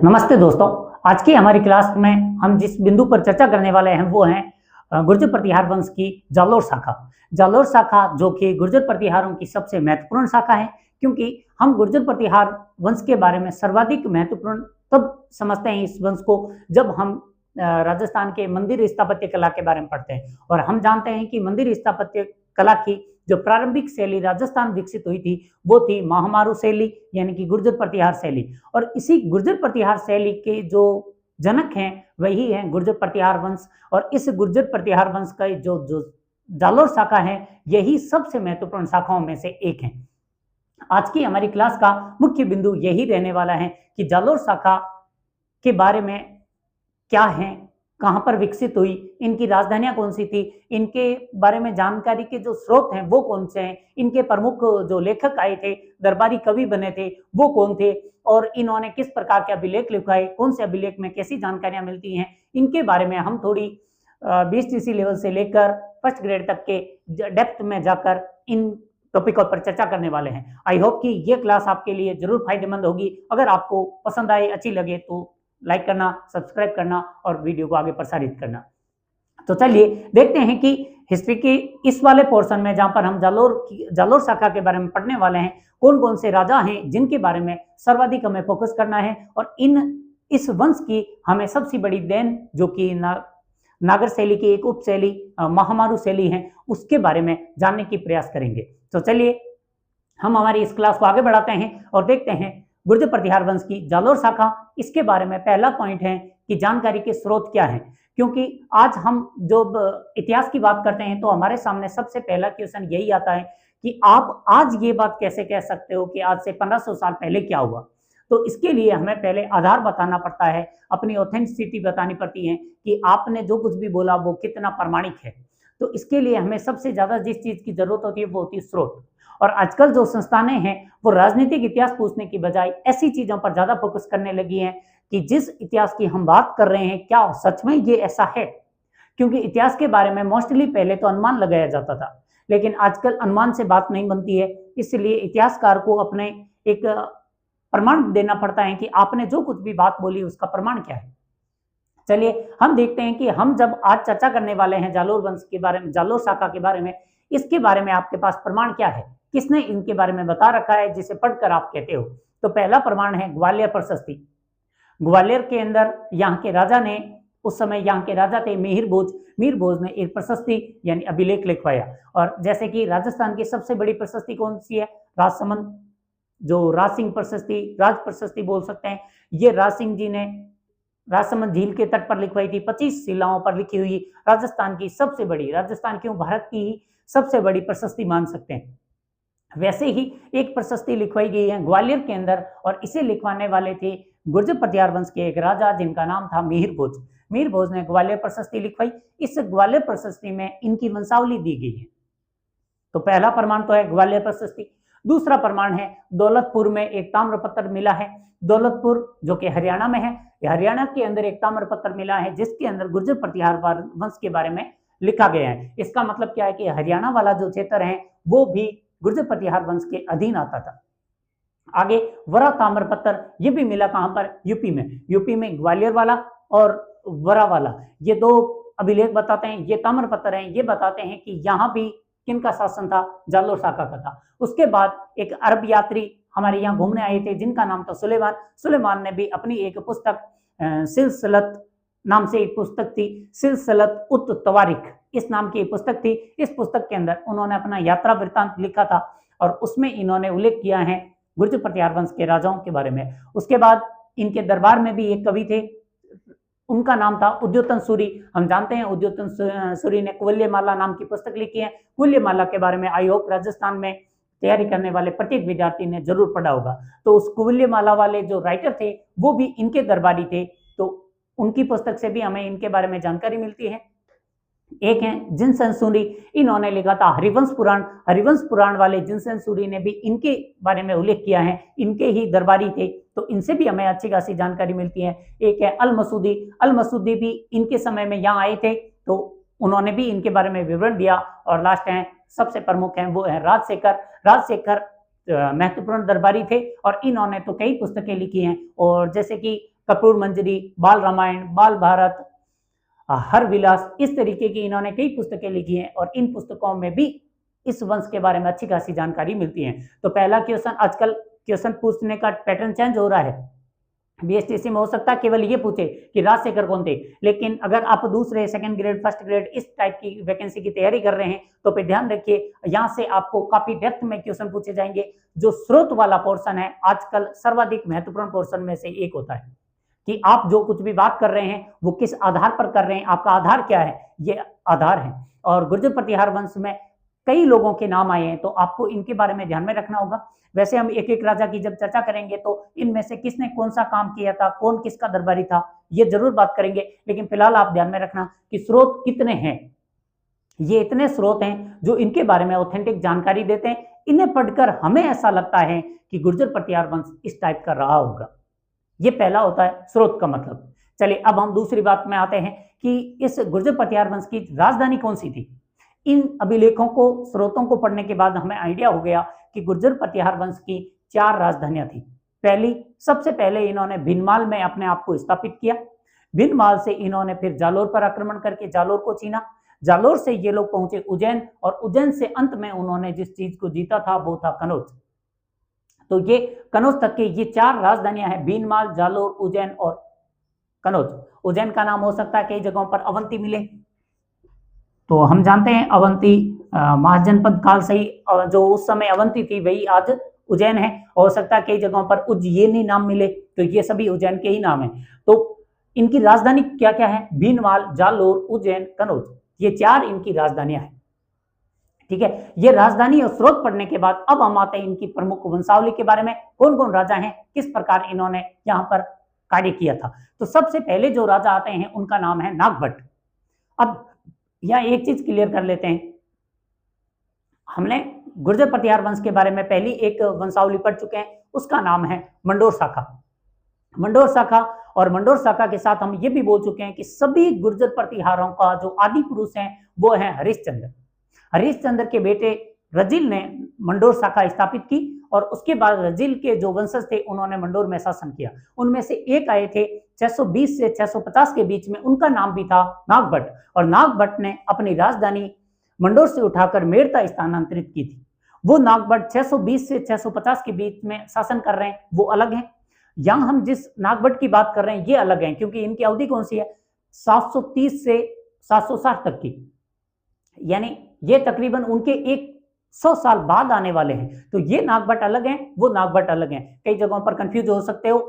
नमस्ते दोस्तों। आज की हमारी क्लास में हम जिस बिंदु पर चर्चा करने वाले हैं वो है गुर्जर प्रतिहार वंश की जालोर शाखा। जालोर शाखा जो कि गुर्जर प्रतिहारों की सबसे महत्वपूर्ण शाखा है, क्योंकि हम गुर्जर प्रतिहार वंश के बारे में सर्वाधिक महत्वपूर्ण तब समझते हैं इस वंश को जब हम राजस्थान के मंदिर स्थापत्य कला के बारे में पढ़ते हैं। और हम जानते हैं कि मंदिर स्थापत्य कला की जो प्रारंभिक शैली राजस्थान विकसित हुई थी वो थी महामारू शैली, यानी कि गुर्जर प्रतिहार शैली। और इसी गुर्जर प्रतिहार शैली के जो जनक हैं वही हैं गुर्जर प्रतिहार वंश। और इस गुर्जर प्रतिहार वंश का जो जो जालोर शाखा है यही सबसे महत्वपूर्ण शाखाओं में से एक है। आज की हमारी क्लास का मुख्य बिंदु यही रहने वाला है कि जालोर शाखा के बारे में क्या है, कहां पर विकसित हुई, इनकी राजधानियां कौन सी थी, इनके बारे में जानकारी के जो स्रोत हैं वो कौन से हैं, इनके प्रमुख जो लेखक आए थे, दरबारी कवि बने थे वो कौन थे, और इन्होंने किस प्रकार के अभिलेख लिखवाए, कौन से अभिलेख में कैसी जानकारियां मिलती हैं, इनके बारे में हम थोड़ी BSTC लेवल से लेकर फर्स्ट ग्रेड तक के डेप्थ में जाकर इन टॉपिकों पर चर्चा करने वाले हैं। आई होप कि ये क्लास आपके लिए जरूर फायदेमंद होगी। अगर आपको पसंद आए, अच्छी लगे तो लाइक करना, सब्सक्राइब करना और वीडियो को आगे प्रसारित करना। तो चलिए देखते हैं कि हिस्ट्री के इस वाले पोर्शन में जहां पर हम जालोर शाखा के बारे में पढ़ने वाले हैं, कौन कौन से राजा हैं जिनके बारे में सर्वाधिक हमें फोकस करना है, और इस वंश की हमें सबसे बड़ी देन जो कि नागर शैली की एक उप शैली महामारू शैली है उसके बारे में जानने की प्रयास करेंगे। तो चलिए हम हमारी इस क्लास को आगे बढ़ाते हैं और देखते हैं गुर्जर प्रतिहार वंश की जालोर शाखा। इसके बारे में पहला पॉइंट है कि जानकारी के स्रोत क्या है, क्योंकि आज हम जो इतिहास की बात करते हैं तो हमारे सामने सबसे पहला क्वेश्चन यही आता है कि आप आज ये बात कैसे कह सकते हो कि आज से 1500 साल पहले क्या हुआ। तो इसके लिए हमें पहले आधार बताना पड़ता है, अपनी ऑथेंटिसिटी बतानी पड़ती है कि आपने जो कुछ भी बोला वो कितना प्रमाणिक है। तो इसके लिए हमें सबसे ज्यादा जिस चीज की जरूरत होती है वो होती है स्रोत। और आजकल जो संस्थानें हैं वो राजनीतिक इतिहास पूछने की बजाय ऐसी चीजों पर ज्यादा फोकस करने लगी हैं कि जिस इतिहास की हम बात कर रहे हैं क्या सच में ये ऐसा है। क्योंकि इतिहास के बारे में मोस्टली पहले तो अनुमान लगाया जाता था, लेकिन आजकल अनुमान से बात नहीं बनती है, इसलिए इतिहासकार को अपने एक प्रमाण देना पड़ता है कि आपने जो कुछ भी बात बोली उसका प्रमाण क्या है। चलिए हम देखते हैं कि हम जब आज चर्चा करने वाले हैं जालोर वंश के बारे में, जालोर शाखा के बारे में, इसके बारे में आपके पास प्रमाण क्या है, किसने इनके बारे में बता रखा है जिसे पढ़कर आप कहते हो। तो पहला प्रमाण है ग्वालियर प्रशस्ति। ग्वालियर के अंदर यहाँ के राजा ने, उस समय यहाँ के राजा थे मीर भोज ने एक प्रशस्ति यानी अभिलेख लिखवाया। और जैसे कि राजस्थान की सबसे बड़ी प्रशस्ति कौन सी है, राजसमंद, जो राज सिंह प्रशस्ति, राज प्रशस्ति बोल सकते हैं, ये राज सिंह जी ने राजसमंद झील के तट पर लिखवाई थी। 25 शिलाओं पर लिखी हुई राजस्थान की सबसे बड़ी, राजस्थान क्यों भारत की ही सबसे बड़ी प्रशस्ति मान सकते हैं। वैसे ही एक प्रशस्ति लिखवाई गई है ग्वालियर के अंदर, और इसे लिखवाने वाले थे गुर्जर प्रतिहार वंश के एक राजा जिनका नाम था मीर भोज। मीर भोज ने ग्वालियर प्रशस्ति लिखवाई। इस ग्वालियर प्रशस्ति में इनकी वंशावली दी गई है। तो पहला प्रमाण तो है ग्वालियर प्रशस्ति। दूसरा प्रमाण है दौलतपुर में एक ताम्रपत्र मिला है। दौलतपुर जो कि हरियाणा में है, हरियाणा के अंदर एक ताम्रपत्र मिला है जिसके अंदर गुर्जर प्रतिहार वंश के बारे में लिखा गया है। इसका मतलब क्या है कि हरियाणा वाला जो क्षेत्र है वो भी गुर्जर प्रतिहार वंश के अधीन आता था। आगे वरा ताम्रपत्र ये भी मिला कहां पर, यूपी में। यूपी में ग्वालियर वाला और वरा वाला ये दो अभिलेख बताते हैं, ये ताम्रपत्र हैं, ये बताते हैं कि यहाँ भी किनका शासन था, जालोर शाखा का था। उसके बाद एक अरब यात्री हमारे यहाँ घूमने आए थे जिनका नाम था सुलेमान। सुलेमान ने भी अपनी एक पुस्तक सिलसिलत नाम से एक पुस्तक थी, सिलसिलत उत तवारिख इस नाम की एक पुस्तक थी। इस पुस्तक के अंदर उन्होंने अपना यात्रा वृत्तांत लिखा था और उसमें इन्होंने उल्लेख किया है गुर्जर प्रतिहार वंश के राजाओं के बारे में। उसके बाद इनके दरबार में भी एक कवि थे, उनका नाम था उद्योतन सूरी। हम जानते हैं उद्योतन सूरी ने कुवल्यमाला नाम की पुस्तक लिखी है। कुवल्यमाला के बारे में आई होप राजस्थान में तैयारी करने वाले प्रत्येक विद्यार्थी ने जरूर पढ़ा होगा। तो उस कुवल्यमाला वाले जो राइटर थे वो भी इनके दरबारी थे, तो उनकी पुस्तक से भी हमें इनके बारे में जानकारी मिलती है। एक है जिनसन सूरी, इन्होंने लिखा था हरिवंश पुराण। हरिवंश पुराण वाले जिनसन सूरी ने भी इनके बारे में उल्लेख किया है, इनके ही दरबारी थे, तो इनसे भी हमें अच्छी खासी जानकारी मिलती है। एक है अल मसूदी। अल मसूदी भी इनके समय में यहाँ आए थे, तो उन्होंने भी इनके बारे में विवरण दिया। और लास्ट है, सबसे प्रमुख है वो है राजशेखर। राजशेखर महत्वपूर्ण दरबारी थे और इन्होंने तो कई पुस्तकें लिखी हैं, और जैसे कि कपूर मंजरी, बाल रामायण, बाल भारत, हर विलास, इस तरीके की इन्होंने कई पुस्तकें लिखी हैं और इन पुस्तकों में भी इस वंश के बारे में अच्छी खासी जानकारी मिलती है। तो पहला क्वेश्चन, आजकल क्वेश्चन पूछने का पैटर्न चेंज हो रहा है। बीएसटीसी में हो सकता है केवल ये पूछे कि राजशेखर कौन थे, लेकिन अगर आप दूसरे, सेकंड ग्रेड, फर्स्ट ग्रेड इस टाइप की वैकेंसी की तैयारी कर रहे हैं तो फिर ध्यान रखिए, यहाँ से आपको काफी डेप्थ में क्वेश्चन पूछे जाएंगे। जो स्रोत वाला पोर्शन है आजकल सर्वाधिक महत्वपूर्ण पोर्शन में से एक होता है कि आप जो कुछ भी बात कर रहे हैं वो किस आधार पर कर रहे हैं, आपका आधार क्या है, ये आधार है। और गुर्जर प्रतिहार वंश में कई लोगों के नाम आए हैं तो आपको इनके बारे में ध्यान में रखना होगा। वैसे हम एक एक राजा की जब चर्चा करेंगे तो इनमें से किसने कौन सा काम किया था, कौन किसका दरबारी था, ये जरूर बात करेंगे, लेकिन फिलहाल आप ध्यान में रखना कि स्रोत कितने हैं। ये इतने स्रोत हैं जो इनके बारे में ऑथेंटिक जानकारी देते हैं। इन्हें पढ़कर हमें ऐसा लगता है कि गुर्जर प्रतिहार वंश इस टाइप का रहा होगा। ये पहला होता है स्रोत का मतलब। चलिए अब हम दूसरी बात में आते हैं कि इस गुर्जर प्रतिहार वंश की राजधानी कौन सी थी। इन अभिलेखों को, स्रोतों को पढ़ने के बाद हमें आइडिया हो गया कि गुर्जर प्रतिहार वंश की 4 राजधानियां थी। पहली, सबसे पहले इन्होंने भीनमाल में अपने आप को स्थापित किया। भीनमाल से इन्होंने फिर जालोर पर आक्रमण करके जालोर को छीना। जालोर से ये लोग पहुंचे उज्जैन और उज्जैन से अंत में उन्होंने जिस चीज को जीता था वो था कनौज। तो ये कनौज तक के ये 4 राजधानियां हैं, भीनमाल, जालोर, उज्जैन और कनौज। उज्जैन का नाम हो सकता है कई जगहों पर अवंती मिले, तो हम जानते हैं अवंती महाजनपद काल से ही जो उस समय अवंती थी वही आज उज्जैन है। हो सकता है कई जगहों पर उज्जैनी नाम मिले, तो ये सभी उज्जैन के ही नाम है। तो इनकी राजधानी क्या क्या है, भीनमाल, जालोर, उज्जैन, कनौज, ये 4 इनकी राजधानियां हैं। ठीक है, ये राजधानी और स्रोत पढ़ने के बाद अब हम आते हैं इनकी प्रमुख वंशावली के बारे में। कौन कौन राजा हैं, किस प्रकार इन्होंने यहाँ पर कार्य किया था। तो सबसे पहले जो राजा आते हैं उनका नाम है नागभट्ट। अब यहाँ एक चीज क्लियर कर लेते हैं, हमने गुर्जर प्रतिहार वंश के बारे में पहली एक वंशावली पढ़ चुके हैं, उसका नाम है मंडोर शाखा। मंडोर शाखा, और मंडोर शाखा के साथ हम ये भी बोल चुके हैं कि सभी गुर्जर प्रतिहारों का जो आदि पुरुष हैं वो है हरिश्चंद्र। हरिश्चंद्र के बेटे रजिल ने मंडोर शाखा स्थापित की और उसके बाद रजिल के जो वंशज थे उन्होंने मंडोर में शासन किया। उनमें से एक आए थे 620 से 650 के बीच में, उनका नाम भी था नागभट्ट, और नागभट्ट ने अपनी राजधानी मंडोर से उठाकर मेड़ता स्थानांतरित की थी। वो नागभट्ट 620 से 650 के बीच में शासन कर रहे हैं, वो अलग हैं। यहाँ हम जिस नागभट्ट की बात कर रहे हैं ये अलग है, क्योंकि इनकी अवधि कौन सी है, 730 से 760 तक की, यानी ये तकरीबन उनके 100 साल बाद आने वाले हैं। तो ये नागभट्ट अलग हैं, वो नागभट्ट अलग हैं। कई जगहों पर कंफ्यूज हो सकते हो,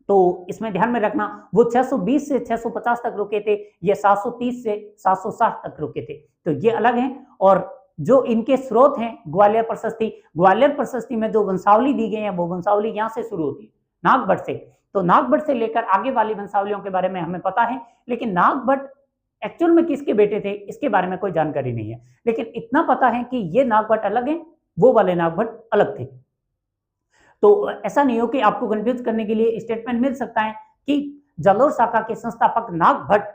तो इसमें ध्यान में रखना, वो 620 से 650 तक रुके थे, ये 730 से 760 तक रुके थे, तो ये अलग हैं। और जो इनके स्रोत हैं ग्वालियर प्रशस्ति, ग्वालियर प्रशस्ति में जो वंशावली दी गई है वो वंशावली यहाँ से शुरू होती है, नागभट्ट से। तो नागभट्ट से लेकर आगे वाली वंशावलियों के बारे में हमें पता है, लेकिन नागभट्ट एक्चुअल में किसके बेटे थे इसके बारे में कोई जानकारी नहीं है। लेकिन इतना पता है कि ये नागभट्ट अलग हैं, वो वाले नागभट्ट अलग थे। तो ऐसा नहीं हो कि आपको कंफ्यूज करने के लिए स्टेटमेंट मिल सकता है कि जालोर शाखा के संस्थापक नागभट्ट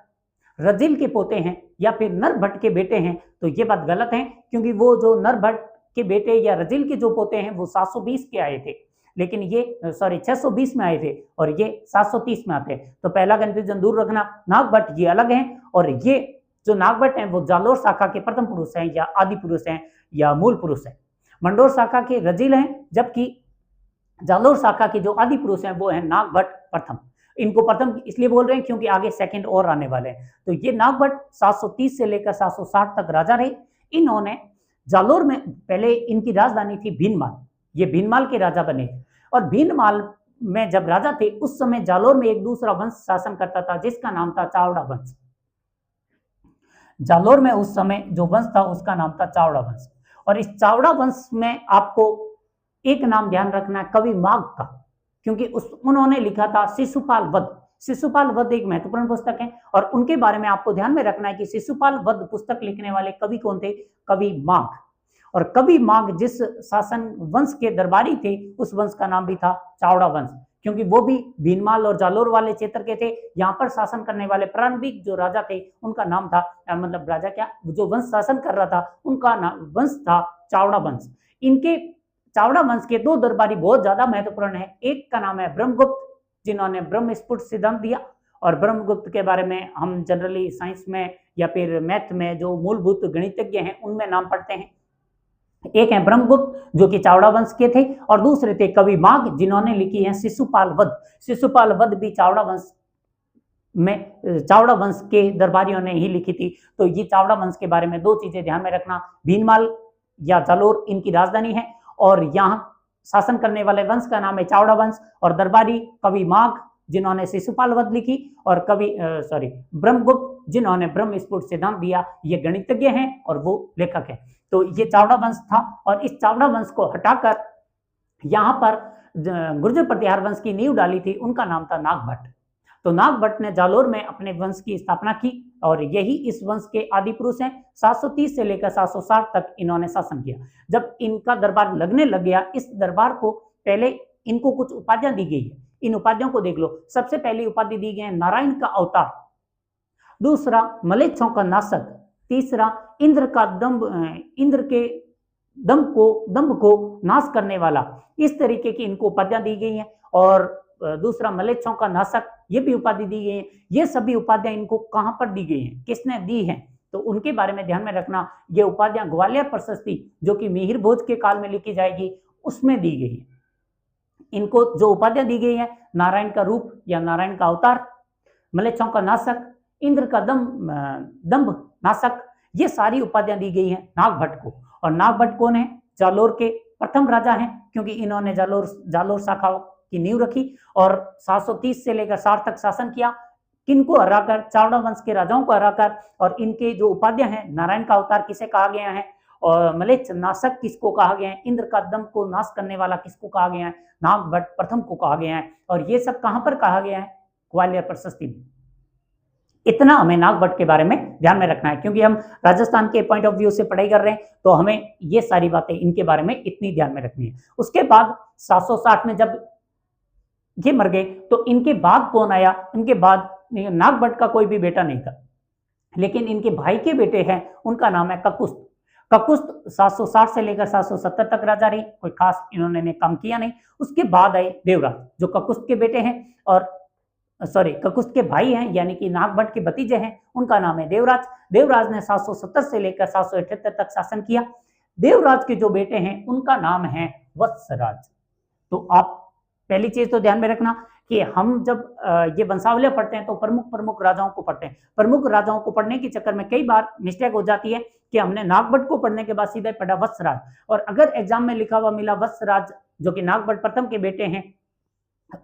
रजिल के पोते हैं या फिर नरभट्ट के बेटे हैं, तो ये बात गलत है, क्योंकि वो जो नरभट्ट के बेटे या रजिल के जो पोते हैं वो 720 के आए थे, लेकिन ये 620 में आए थे और ये 730 में आते हैं। तो पहला कंफ्यूजन दूर रखना, नागभट्ट ये अलग हैं और ये जो नागभट्ट हैं वो जालोर शाखा के प्रथम पुरुष हैं या आदि पुरुष हैं या मूल पुरुष हैं। मंडोर शाखा के रजिल हैं, जबकि जालोर शाखा के जो आदि पुरुष हैं वो हैं नागभट्ट प्रथम। इनको प्रथम इसलिए बोल रहे हैं क्योंकि आगे सेकंड और आने वाले हैं। तो ये नागभट्ट 730 से लेकर 760 तक राजा रहे। इन्होंने जालोर में, पहले इनकी राजधानी थी भीनमाल, ये भीनमाल के राजा बने और भीनमाल में जब राजा थे उस समय जालोर में एक दूसरा वंश शासन करता था जिसका नाम था चावड़ा वंश। जालोर में उस समय जो वंश था उसका नाम था चावड़ा वंश, और इस चावड़ा वंश में आपको एक नाम ध्यान रखना है, कवि माघ का, क्योंकि उन्होंने लिखा था शिशुपाल वध। शिशुपाल वध एक महत्वपूर्ण पुस्तक है और उनके बारे में आपको ध्यान में रखना है कि शिशुपाल वध पुस्तक लिखने वाले कवि कौन थे, कवि माघ। और कवि माघ जिस शासन वंश के दरबारी थे उस वंश का नाम भी था चावड़ा वंश, क्योंकि वो भी भीनमाल और जालोर वाले क्षेत्र के थे। यहाँ पर शासन करने वाले प्रारंभिक जो राजा थे उनका नाम था, मतलब राजा क्या, जो वंश शासन कर रहा था उनका नाम वंश था चावड़ा वंश। इनके चावड़ा वंश के 2 दरबारी बहुत ज्यादा महत्वपूर्ण है। एक का नाम है ब्रह्मगुप्त, जिन्होंने ब्रह्म स्फुट सिद्धांत दिया। और ब्रह्मगुप्त के बारे में हम जनरली साइंस में या फिर मैथ में जो मूलभूत गणितज्ञ हैं उनमें नाम पढ़ते हैं। एक है ब्रह्मगुप्त जो कि चावड़ा वंश के थे, और दूसरे थे कवि माघ जिन्होंने लिखी है शिशुपाल वध। शिशुपाल वध भी चावड़ा वंश के दरबारियों ने ही लिखी थी। तो ये चावड़ा वंश के बारे में दो चीजें ध्यान में रखना, भीनमाल या जालोर इनकी राजधानी है, और यहाँ शासन करने वाले वंश का नाम है चावड़ा वंश, और दरबारी कवि माघ जिन्होंने शिशुपाल वध लिखी, और ब्रह्मगुप्त जिन्होंने ब्रह्म स्फुट सिद्धांत दिया, ये गणितज्ञ हैं और वो लेखक है। तो ये चावड़ा वंश था, और इस चावड़ा वंश को हटाकर यहाँ पर गुर्जर प्रतिहार वंश की नींव डाली थी, उनका नाम था नागभट्ट। तो नागभट्ट ने जालोर में अपने वंश की स्थापना की, और यही इस वंश के आदि पुरुष हैं। 730 से लेकर 760 तक इन्होंने शासन किया। जब इनका दरबार लगने लग गया, इस दरबार को पहले इनको कुछ उपाधियां दी गई है, इन उपाधियों को देख लो। सबसे पहली उपाधि दी गई है नारायण का अवतार, दूसरा मलेच्छों का नाशक, तीसरा इंद्र के दंभ को नाश करने वाला। इस तरीके की इनको उपाधियां दी गई हैं। और दूसरा मलेच्छों का नाशक, ये भी उपाधि दी गई है। ये सभी उपाधियां इनको कहां पर दी गई हैं, किसने दी हैं, तो उनके बारे में ध्यान में रखना। ये उपाधियां ग्वालियर प्रशस्ति जो कि मिहिर भोज के काल में लिखी जाएगी उसमें दी गई है। इनको जो उपाधियां दी गई है, नारायण का रूप या नारायण का अवतार, मलेच्छों का नाशक, इंद्र का दंभ नाशक, ये सारी उपाधियां दी गई हैं नागभट्ट को। और नागभट्ट कौन है? जालोर के प्रथम राजा हैं, क्योंकि इन्होंने जालोर शाखा की नींव रखी और 730 से लेकर 60 तक शासन किया। किनको हराकर? चावड़ा वंश के राजाओं को हराकर। और इनके जो उपाधियां हैं, नारायण का अवतार किसे कहा गया है, और मलेच्छ नाशक किसको कहा गया है, इंद्र का दंभ को नाश करने वाला किसको कहा गया है, नागभट्ट प्रथम को कहा गया है। और ये सब कहां पर कहा गया है? ग्वालियर प्रशस्ति में। इतना हमें नागभट्ट के बारे में ध्यान में रखना है, क्योंकि हम राजस्थान के पॉइंट ऑफ व्यू से पढ़ाई कर रहे हैं, तो हमें ये सारी बातें इनके बारे में इतनी ध्यान में रखनी है। उसके बाद 760 में जब ये मर गए, तो इनके बाद कौन आया? इनके बाद नागभट्ट का कोई भी बेटा नहीं था, लेकिन इनके भाई के बेटे हैं, उनका नाम है ककुस्त। ककुस्त 760 से लेकर 770 तक राजा रही, कोई खास इन्होंने काम किया नहीं। उसके बाद आए देवराज, जो ककुस्त के बेटे हैं, और ककुस्त के भाई हैं, यानी कि नागभट्ट के भतीजे हैं, उनका नाम है देवराज। देवराज ने 770 से लेकर 778 तक शासन किया। देवराज के जो बेटे हैं उनका नाम है वत्सराज। तो आप पहली चीज तो ध्यान में रखना कि हम जब ये वंशावलियां पढ़ते हैं तो प्रमुख राजाओं को पढ़ते हैं। प्रमुख राजाओं को पढ़ने के चक्कर में कई बार मिस्टेक हो जाती है कि हमने नागभट्ट को पढ़ने के बाद सीधा पढ़ा वत्सराज, और अगर एग्जाम में लिखा हुआ मिला वत्सराज जो कि नागभट्ट प्रथम के बेटे हैं,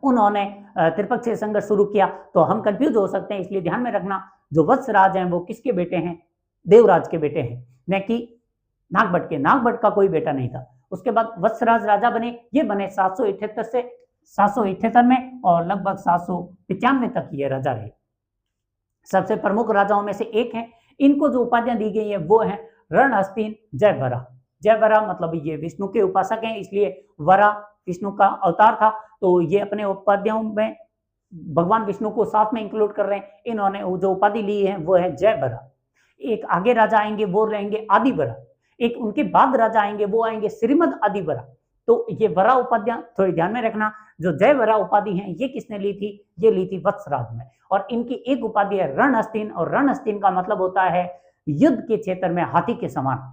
उन्होंने त्रिपक्षीय संघर्ष शुरू किया, तो हम कंफ्यूज हो सकते हैं। इसलिए ध्यान में रखना, जो वत्सराज हैं वो किसके बेटे हैं? देवराज के बेटे हैं, न कि नागभट्ट के। नागभट्ट का कोई बेटा नहीं था। उसके बाद वत्सराज राजा बने। ये बने 778 से 778 में, और लगभग 795 तक ये राजा रहे। सबसे प्रमुख राजाओं में से एक हैं। इनको जो उपाधियां दी गई है वो है रणहस्तीन जयवरा। जयवरा मतलब ये विष्णु के उपासक हैं, इसलिए वरा विष्णु का अवतार था। तो ये अपने उपाधियों में भगवान विष्णु को साथ में इंक्लूड कर रहे हैं। इन्होंने जो उपाधि ली है वो है जयवरा। एक आगे राजा आएंगे वो रहेंगे आदिवरा, एक उनके बाद राजा आएंगे वो आएंगे श्रीमद आदिवरा। तो ये वरा उपाधियां थोड़ी ध्यान में रखना। जो जयवरा उपाधि है ये किसने ली थी? ये ली थी वत्सराज में। और इनकी एक उपाधि है रणहस्तीन, और रणहस्तीन का मतलब होता है युद्ध के क्षेत्र में हाथी के समान,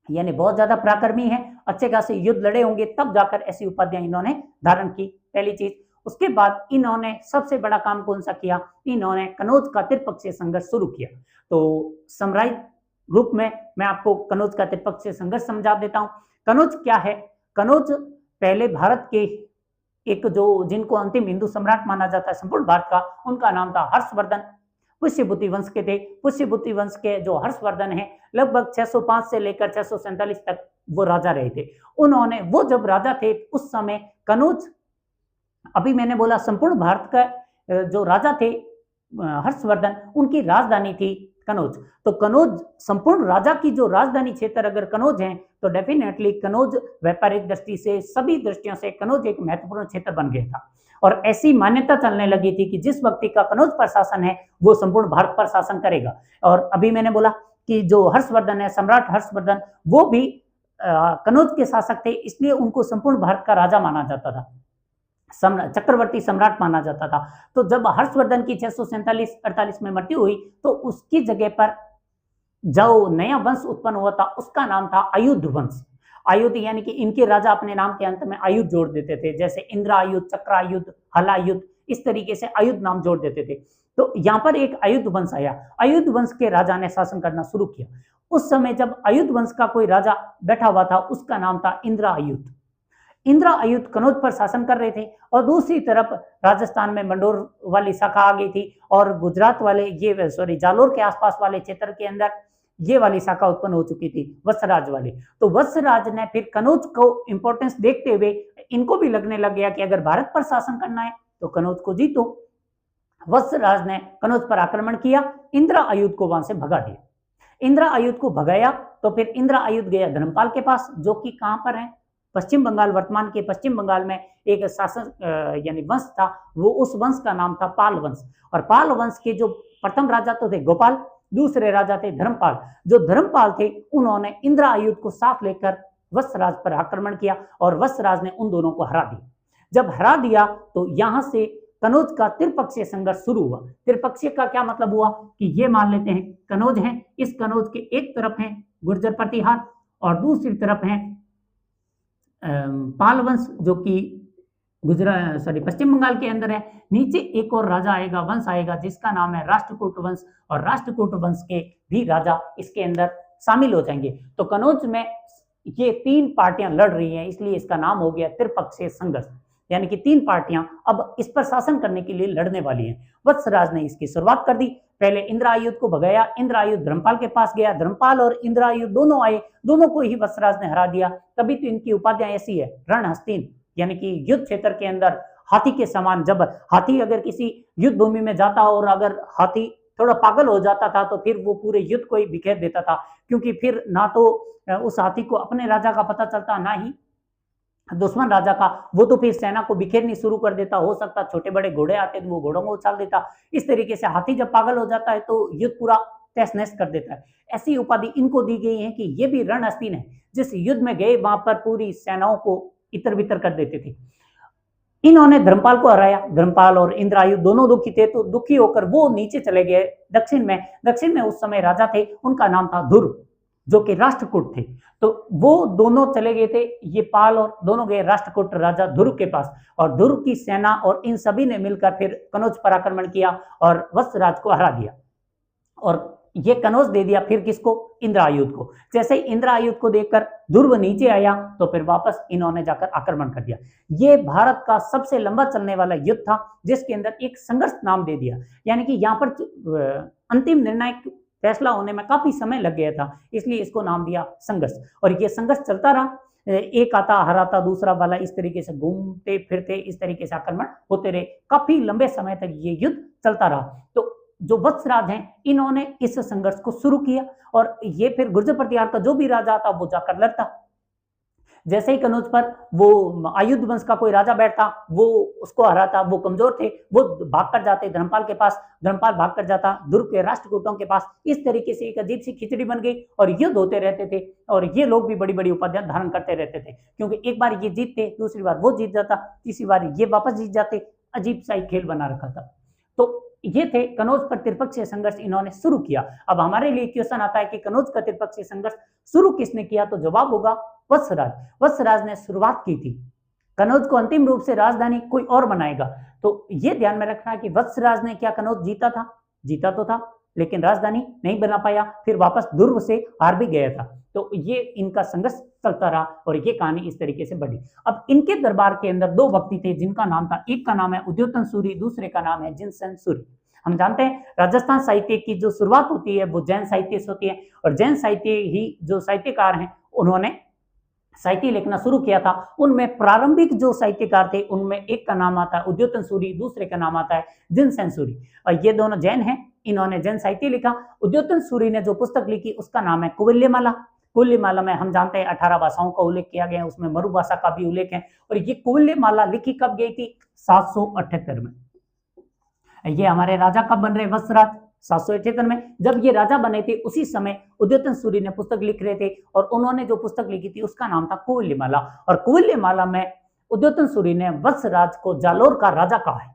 यानी बहुत ज्यादा पराक्रमी है, अच्छे खासे युद्ध लड़े होंगे, तब जाकर ऐसी उपाधियां इन्होंने धारण की। पहली चीज। उसके बाद इन्होंने सबसे बड़ा काम कौन सा किया? इन्होंने कनौज का त्रिपक्षीय संघर्ष शुरू किया। तो समराइज रूप में मैं आपको कनौज का त्रिपक्षीय संघर्ष समझा देता हूं। कनौज क्या है? कनौज पहले भारत के एक जो जिनको अंतिम हिंदू सम्राट माना जाता है संपूर्ण भारत का, उनका नाम था हर्षवर्धन। पुष्यभूति वंश के थे। पुष्यभूति वंश के जो हर्षवर्धन है लगभग 605 से लेकर 647 तक वो राजा रहे थे। उन्होंने वो जब राजा थे उस समय कनौज, अभी मैंने बोला संपूर्ण भारत का जो राजा थे हर्षवर्धन, उनकी राजधानी थी कनौज। तो कनौज संपूर्ण राजा की जो राजधानी क्षेत्र अगर कनौज है तो डेफिनेटली कनौज व्यापारिक दृष्टि से सभी दृष्टियों से कनौज एक महत्वपूर्ण क्षेत्र बन गया था। और ऐसी मान्यता चलने लगी थी कि जिस व्यक्ति का कनौज पर शासन है वो संपूर्ण भारत पर शासन करेगा। और अभी मैंने बोला कि जो हर्षवर्धन है, सम्राट हर्षवर्धन, वो भी कनौज के शासक थे, इसलिए उनको संपूर्ण भारत का राजा माना जाता था। चक्रवर्ती सम्राट माना जाता था। तो जब हर्षवर्धन की 647-48 में मृत्यु हुई तो उसकी जगह पर जो नया वंश उत्पन्न हुआ था उसका नाम था अयुध वंश। अयुध यानी कि इनके राजा अपने नाम के अंत में आयुध जोड़ देते थे, जैसे इंद्रायुध, चक्रायुध, हलायुध, इस तरीके से अयुध नाम जोड़ देते थे। तो यहाँ पर एक अयुध वंश आया, अयुध वंश के राजा ने शासन करना शुरू किया। उस समय जब अयुध वंश का कोई राजा बैठा हुआ था उसका नाम था इंद्रायुध। इंद्रायुध कनौज पर शासन कर रहे थे और दूसरी तरफ राजस्थान में मंडोर वाली शाखा आ गई थी और गुजरात वाले ये जालोर के आसपास वाले क्षेत्र के अंदर ये वाली शाखा उत्पन्न हो चुकी थी, वत्सराज वाली। तो वत्सराज ने फिर कनौज को इंपॉर्टेंस देखते हुए इनको भी लगने लग गया कि अगर भारत पर शासन करना है तो कनौज को जीतो। वत्सराज ने कनौज पर आक्रमण किया, इंद्रायुध को वहां से भगा दिया। इंद्रायुध को भगाया तो फिर इंद्रायुध गया धर्मपाल के पास, जो कि कहां पर है, पश्चिम बंगाल, वर्तमान के पश्चिम बंगाल में एक शासन यानी वंश था, वो उस वंश का नाम था पाल वंश। और पाल वंश के जो प्रथम राजा तो थे गोपाल, दूसरे राजा थे धर्मपाल। जो धर्मपाल थे उन्होंने इंद्रायुध को साथ लेकर वत्सराज पर आक्रमण किया और वत्सराज ने उन दोनों को हरा दिया। जब हरा दिया तो यहां से कनौज का त्रिपक्षीय संघर्ष शुरू हुआ। त्रिपक्षीय का क्या मतलब हुआ कि ये मान लेते हैं कनौज है, इस कनौज के एक तरफ है गुर्जर प्रतिहार और दूसरी तरफ है पाल वंश, जो कि पश्चिम बंगाल के अंदर है। नीचे एक और राजा आएगा, वंश आएगा जिसका नाम है राष्ट्रकूट वंश, और राष्ट्रकूट वंश के भी राजा इसके अंदर शामिल हो जाएंगे। तो कनौज में ये तीन पार्टियां लड़ रही हैं, इसलिए इसका नाम हो गया त्रिपक्षीय संघर्ष, यानी कि तीन पार्टियां अब इस पर शासन करने के लिए लड़ने वाली हैं। वत्सराज ने इसकी शुरुआत कर दी, पहले इंद्रायुध को भगाया, इंद्रायुध धर्मपाल के पास गया, धर्मपाल और इंद्रायुध दोनों आए, दोनों को ही वत्सराज ने हरा दिया। तभी तो इनकी उपाधियां ऐसी है, रणहस्तीन, यानी कि युद्ध क्षेत्र के अंदर हाथी के समान। जब हाथी अगर किसी युद्ध भूमि में जाता और अगर हाथी थोड़ा पागल हो जाता था तो फिर वो पूरे युद्ध को ही बिखेर देता था, क्योंकि फिर ना तो उस हाथी को अपने राजा का पता चलता, ना ही दुश्मन राजा का। वो तो फिर सेना को बिखेरनी शुरू कर देता, हो सकता छोटे बड़े घोड़े आते तो वो घोड़ों को उछाल देता। इस तरीके से हाथी जब पागल हो जाता है तो युद्ध पूरा तहस नहस कर देता है। ऐसी उपाधि इनको दी गई है कि ये भी रणहस्तीन है, जिस युद्ध में गए वहां पर पूरी सेनाओं को इतर बितर कर देते थे। इन्होंने धर्मपाल को हराया, धर्मपाल और इंद्रायुध दोनों दुखी थे, तो दुखी होकर वो नीचे चले गए दक्षिण में। दक्षिण में उस समय राजा थे, उनका नाम था ध्रुव, जो कि राष्ट्रकूट थे। तो वो दोनों चले गए थे, ये पाल और दोनों गए राष्ट्रकूट राजा ध्रुव के पास, और ध्रुव की सेना और इन सभी ने मिलकर फिर कनौज पर आक्रमण किया और वत्सराज को हरा दिया। और ये कनौज दे दिया फिर किसको, इंद्रायुध को। जैसे ही इंद्रायुध को देखकर ध्रुव नीचे आया तो फिर वापस इन्होंने जाकर आक्रमण कर दिया। ये भारत का सबसे लंबा चलने वाला युद्ध था, जिसके अंदर एक संघर्ष नाम दे दिया, यानी कि यहाँ पर अंतिम निर्णायक फैसला होने में काफी समय लग गया था, इसलिए इसको नाम दिया संघर्ष। और ये संघर्ष चलता रहा, एक आता हराता दूसरा वाला, इस तरीके से घूमते फिरते इस तरीके से आक्रमण होते रहे, काफी लंबे समय तक ये युद्ध चलता रहा। तो जो वत्सराज हैं इन्होंने इस संघर्ष को शुरू किया और ये फिर गुर्जर प्रतिहार का जो भी राजा आता वो जाकर लड़ता। जैसे ही कनौज पर वो आयुध वंश का कोई राजा बैठता, वो उसको हराता, वो कमजोर थे, वो भागकर जाते धर्मपाल के पास, धर्मपाल भागकर जाता ध्रुव के राष्ट्रकूटों के पास। इस तरीके से एक अजीब सी खिचड़ी बन गई और युद्ध होते रहते थे, और ये लोग भी बड़ी बड़ी उपाधियां धारण करते रहते थे, क्योंकि एक बार ये जीतते, दूसरी बार वो जीत जाता, तीसरी बार ये वापस जीत जाते। अजीब सा खेल बना रखा था। तो ये थे कनौज पर त्रिपक्षीय संघर्ष इन्होंने शुरू किया। अब हमारे लिए क्वेश्चन आता है कि कनौज का त्रिपक्षीय संघर्ष शुरू किसने किया, तो जवाब होगा वत्सराज। वत्सराज ने शुरुआत की थी। कनौज को अंतिम रूप से राजधानी कोई और बनाएगा, तो ये ध्यान में रखना है कि वत्सराज ने क्या कनौज जीता था, जीता तो था, लेकिन राजधानी नहीं बना पाया, फिर वापस ध्रुव से हार भी गया था। तो ये इनका संघर्ष चलता रहा और ये कहानी इस तरीके से बढ़ी। अब इनके दरबार के अंदर दो व्यक्ति थे जिनका नाम था, एक का नाम है उद्योतन सूरी, दूसरे का नाम है जिनसन सूरी। हम जानते हैं राजस्थान साहित्य की जो शुरुआत होती है वो जैन साहित्य से होती है, और जैन साहित्य ही जो साहित्यकार हैं उन्होंने साहित्य लिखना शुरू किया था। उनमें प्रारंभिक जो साहित्यकार थे उनमें एक का नाम आता है उद्योतन सूरी, दूसरे का नाम आता है जिनसन सूरी, और ये दोनों जैन हैं। इन्होंने जैन साहित्य लिखा। उद्योतन सूरी ने जो पुस्तक लिखी उसका नाम है कुवल्यमाला। कुवल्यमाला में हम जानते हैं 18 भाषाओं का उल्लेख किया गया है, उसमें मरु भाषा का भी उल्लेख है। और ये कुवल्यमाला लिखी कब गई थी, 778 में। ये हमारे राजा कब बन रहे, वत्सराज, 778 में। जब ये राजा बने थे उसी समय उद्योतन सूरी ने पुस्तक लिख रहे थे, और उन्होंने जो पुस्तक लिखी थी उसका नाम था कुवल्यमाला। और कुवल्यमाला में उद्योतन सूरी ने वत्सराज को जालोर का राजा कहा है,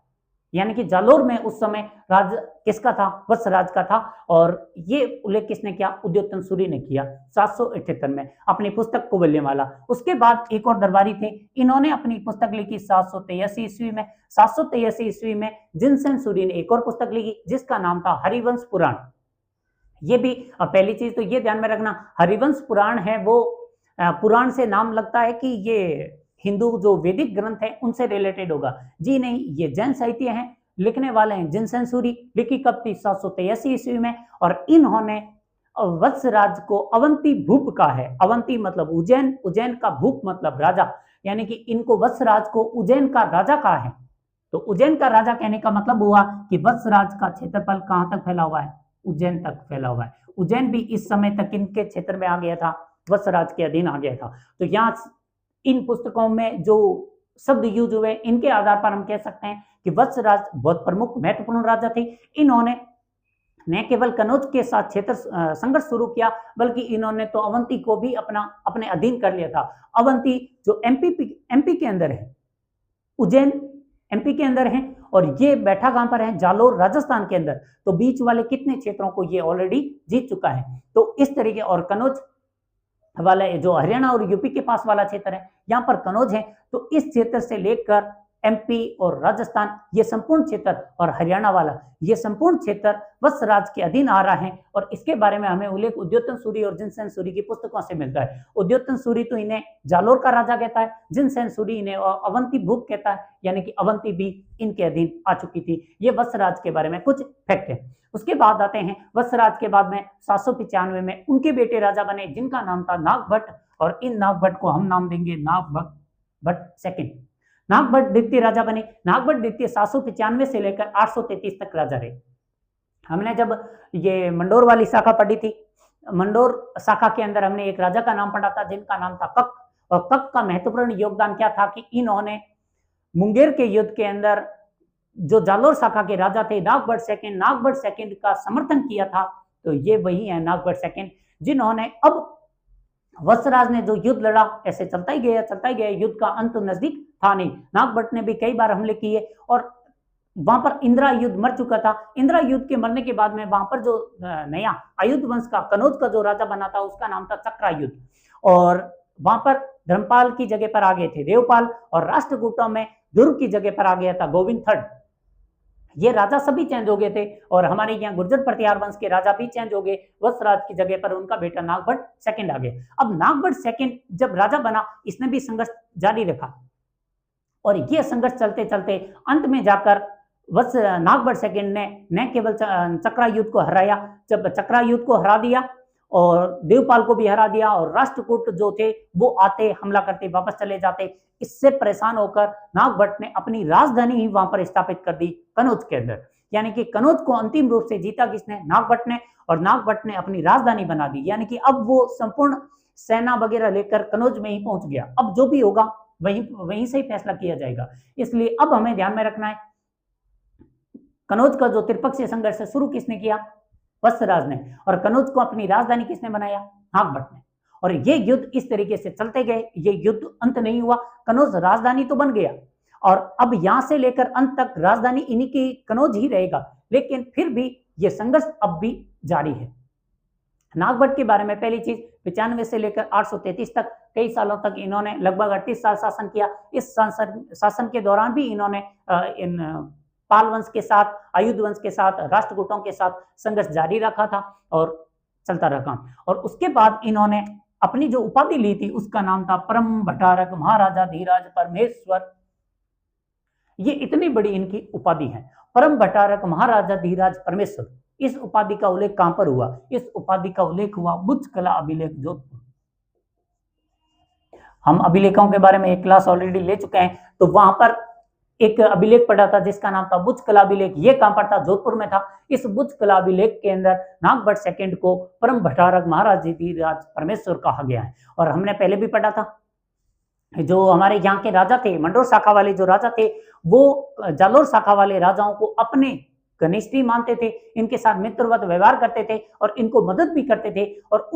यानी कि जालोर में उस समय राज किसका था? वत्सराज का था। और ये उल्लेख किसने किया? उद्योतन सूरी ने किया 778 में अपनी पुस्तक कुवल्यमाला। उसके बाद एक और दरबारी थे, इन्होंने अपनी पुस्तक लिखी 783 ईस्वी में। 783 ईस्वी में जिनसेन सूरी ने एक और पुस्तक लिखी जिसका नाम था हरिवंश पुराण। ये भी पहली चीज तो ये ध्यान में रखना, हरिवंश पुराण है वो पुराण से नाम लगता है कि ये हिंदू जो वैदिक ग्रंथ है उनसे रिलेटेड होगा, जी नहीं, ये जैन साहित्य है। लिखने वाले हैं जिनसेन सूरी, लिखी कब थी? 783 ईस्वी में। और इन्होंने वत्सराज को अवंती भूप का है, अवंती मतलब उज्जैन, उज्जैन का भूप मतलब राजा, यानी कि इनको वत्सराज को उज्जैन का राजा कहा है। तो उज्जैन का राजा कहने का मतलब हुआ कि वत्सराज का क्षेत्रफल कहां तक फैला हुआ है? उज्जैन तक फैला हुआ है। उज्जैन भी इस समय तक इनके क्षेत्र में आ गया था, वत्सराज के अधीन आ गया था। तो यहाँ इन पुस्तकों में जो शब्द यूज हुए इनके आधार पर हम कह सकते हैं कि वत्सराज बहुत प्रमुख महत्वपूर्ण राजा थे। इन्होंने न केवल कनौज के साथ क्षेत्र संघर्ष शुरू किया, बल्कि इन्होंने तो अवंती को भी अपने अधीन कर लिया था। अवंती जो एमपी के अंदर है, उज्जैन एमपी के अंदर है, और ये बैठा कहां पर है? जालोर राजस्थान के अंदर। तो बीच वाले कितने क्षेत्रों को ये ऑलरेडी जीत चुका है। तो इस तरीके, और कनौज वाला जो हरियाणा और यूपी के पास वाला क्षेत्र है, यहाँ पर कनौज है। तो इस क्षेत्र से लेकर एमपी और राजस्थान, ये संपूर्ण क्षेत्र, और हरियाणा वाला ये संपूर्ण क्षेत्र वत्सराज के अधीन आ रहा है। और इसके बारे में हमें उल्लेख उद्योतन सूरी और जिनसेन सूरी की पुस्तकों से मिलता है। उद्योतन सूरी तो इन्हें जालोर का राजा कहता है, जिनसेन सूरी इन्हें अवंती भूप कहता है, यानी कि अवंती भी इनके अधीन आ चुकी थी। ये वत्सराज के बारे में कुछ फैक्ट है। उसके बाद आते हैं वत्सराज के बाद में 795 में उनके बेटे राजा बने जिनका नाम था नागभट्ट, और इन नागभट्ट को हम नाम देंगे नागभट्ट सेकंड। नागभट्ट द्वितीय राजा बने। नागभट्ट द्वितीय 795 से लेकर 833 तक राजा रहे। हमने जब ये मंडोर वाली शाखा पढ़ी थी, मंडोर शाखा के अंदर हमने एक राजा का नाम पढ़ा था जिनका नाम था कक। और कक का महत्वपूर्ण योगदान क्या था कि इन्होंने मुंगेर के युद्ध के अंदर जो जालोर शाखा के राजा थे नागभट्ट सेकंड का समर्थन किया था। तो ये वही है नागभट्ट सेकंड, जिन्होंने, अब वत्सराज ने जो युद्ध लड़ा ऐसे चलता ही गया, युद्ध का अंत नजदीक था नहीं। नागभट्ट ने भी कई बार हमले किए, और वहां पर इंदिरा युद्ध मर चुका था। इंदिरा युद्ध के मरने के बाद में वहां पर जो नया आयुध वंश का कनौज का जो राजा बना था उसका नाम था चक्रायुद्ध, और वहां पर धर्मपाल की जगह पर आ गए थे देवपाल, और राष्ट्रकूटों में ध्रुव की जगह पर आ गया था गोविंद III। ये राजा सभी चेंज हो गए थे, और हमारे यहाँ गुर्जर प्रतिहार वंश के राजा भी चेंज हो गए। वत्सराज की जगह पर उनका बेटा नागभट्ट सेकंड आ गया। अब नागभट्ट सेकंड जब राजा बना, इसने भी संघर्ष जारी रखा, और ये संघर्ष चलते चलते अंत में जाकर नागभट्ट सेकंड ने न केवल चक्रायुद्ध को हराया, जब चक्रायुद्ध को हरा दिया और देवपाल को भी हरा दिया, और राष्ट्रकूट जो थे वो आते, हमला करते, वापस चले जाते। इससे परेशान होकर नागभट्ट ने अपनी राजधानी ही वहां पर स्थापित कर दी कनौज के अंदर, यानी कि कनौज को अंतिम रूप से जीता किसने? नागभट्ट ने। और नागभट्ट ने अपनी राजधानी बना दी, यानी कि अब वो संपूर्ण सेना वगैरह लेकर कनौज में ही पहुंच गया। अब जो भी होगा वहीं से ही फैसला किया जाएगा। इसलिए अब हमें ध्यान में रखना है, कनौज का जो त्रिपक्षीय संघर्ष है शुरू किसने किया? वत्सराज ने। और कनौज को अपनी राजधानी किसने बनाया? नागभट्ट ने। और ये युद्ध इस तरीके से चलते गए, ये युद्ध अंत नहीं हुआ। कनौज राजधानी तो बन गया, और अब यहां से लेकर अंत तक राजधानी इन्हीं की कनौज ही रहेगा, लेकिन फिर भी ये संघर्ष अब भी जारी है। नागभट्ट के बारे में पहली चीज, 95 से लेकर 833 तक कई सालों तक इन्होंने लगभग 38 साल शासन किया। इस शासन के दौरान भी इन्होंने इन पाल वंश के साथ, आयुध वंश के साथ, राष्ट्रकूटों के साथ संघर्ष जारी रखा था और चलता रखा। और उसके बाद इन्होंने अपनी जो उपाधि ली थी उसका नाम था परम भट्टारक महाराजा धीराज परमेश्वर। ये इतनी बड़ी इनकी उपाधि है, परम भट्टारक महाराजा धीराज परमेश्वर। इस उपाधि का उल्लेख कहां पर हुआ? इस उपाधि का उल्लेख हुआ बुच्च कला अभिलेख जोधपुर। हम अभिलेखों के बारे में एक क्लास ऑलरेडी ले चुके हैं, तो वहां पर एक अभिलेख पढ़ा था जिसका नाम था बुच्च कला अभिलेख। ये कहां पर था? जोधपुर में था। इस बुच्च कला अभिलेख के अंदर नागभट्ट सेकंड को परम भट्टारक महाराज धीराज परमेश्वर कहा गया है। और हमने पहले भी पढ़ा था, जो हमारे यहाँ के राजा थे, मंडोर शाखा वाले जो राजा थे, वो जालोर शाखा वाले राजाओं को अपने घनिष्ठ मानते थे, इनके साथ मित्रवत व्यवहार करते थे और इनको मदद भी करते थे। और